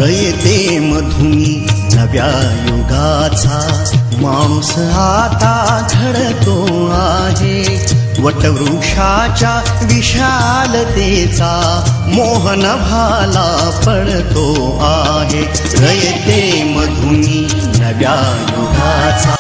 रयते मधुनी नव्या युगाचा माणूस आता घडतो आहे। वटवृक्षाच्या विशालतेचा मोहन भाला पडतो आहे। रयते मधुनी नव्या युगाचा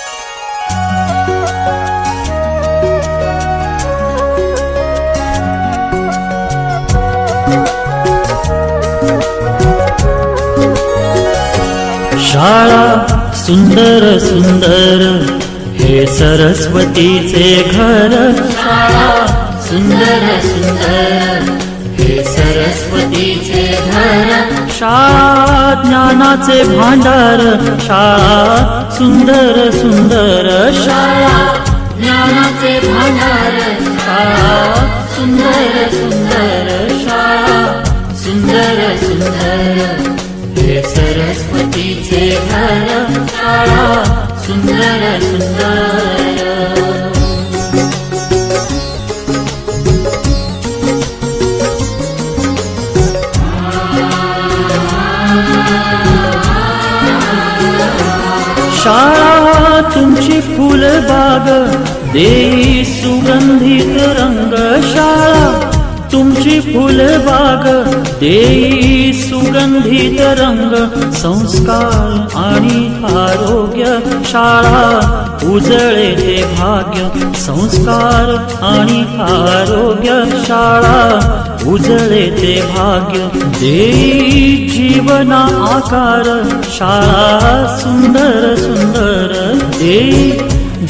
शाळा सुंदर सुंदर हे सरस्वतीचे घर। शाळा सुंदर सुंदर हे सरस्वतीचे घर। शाळा ज्ञानाचे भांडार। शाळा सुंदर सुंदर शाळा ज्ञानाचे भांडार। शाळा सुंदर सुंदर शाळा सुंदर सुंदर हे सरस्वतीचे घर। शाळा सुंदर सुंदर। शाळा तुमची फुलबाग देई सुगंधित रंग। शाळा तुमची फुलबाग देई सुगंधित रंग। संस्कार आणि आरोग्य शाळा उजळे ते भाग्य। संस्कार आणि आरोग्य शाळा उजळे ते भाग्य। देई जीवना आकार शाळा सुंदर सुंदर देई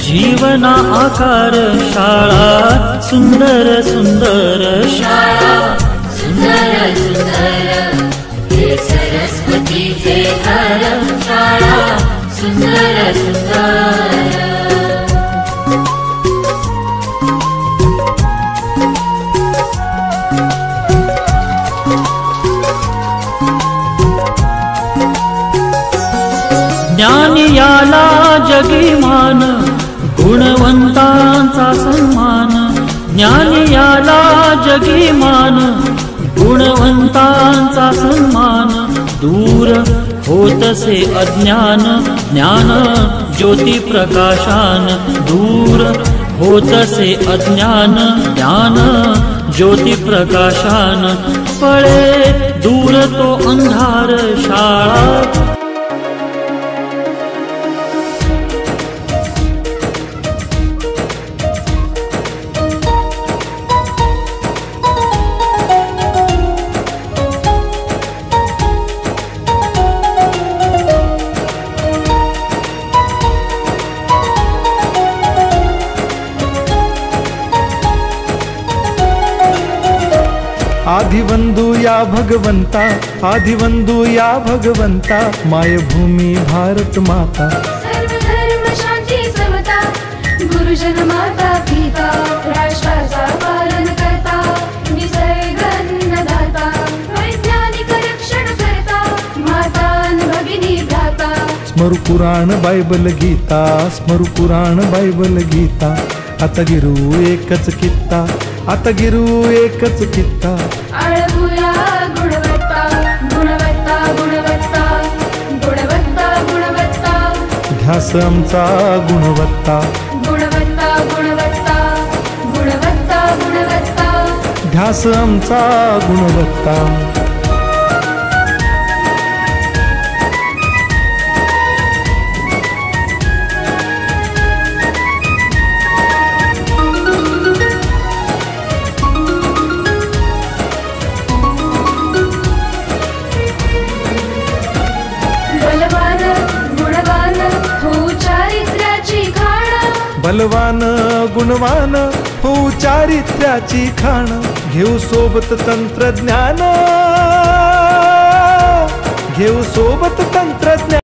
जीवना आकार। शाळा सुंदर सुंदर शाळा सुंदर सुंदर हे सरस्वतीचे घर। शाळा सुंदर सुंदर। ज्ञान याला जगीमान गुणवंतांचा सन्मान। ज्ञान याला जगीमान गुणवंतांचा सन्मान। दूर होतसे अज्ञान ज्ञान ज्योती प्रकाशान। दूर होतसे अज्ञान ज्ञान ज्योती प्रकाशान। पळे दूर तो अंधार शाळा आदिवंदू या भगवंता। आदिवंदू या भगवंता मायभूमी भारत माता। सर्व धर्म शांती समता गुरुजन माता पिता। राष्ट्राचा पालन करता निसर्ग अन्नदाता। वैज्ञानिक रक्षण करता माता भगिनी भ्राता। स्मरु पुराण बायबल गीता। स्मरु पुराण बायबल गीता। आता गिरू एकच कित्ता। आता गिरू एकच कित्ता। आळवूया गुणवत्ता गुणवत्ता गुणवत्ता गुणवत्ता गुणवत्ता। ध्यास आमचा गुणवत्ता गुणवत्ता गुणवत्ता गुणवत्ता गुणवत्ता। ध्यास आमचा गुणवत्ता। बलवान गुणवान हो चारित्र्याची खाण। घेऊ सोबत तंत्रज्ञान। घेऊ सोबत तंत्रज्ञान।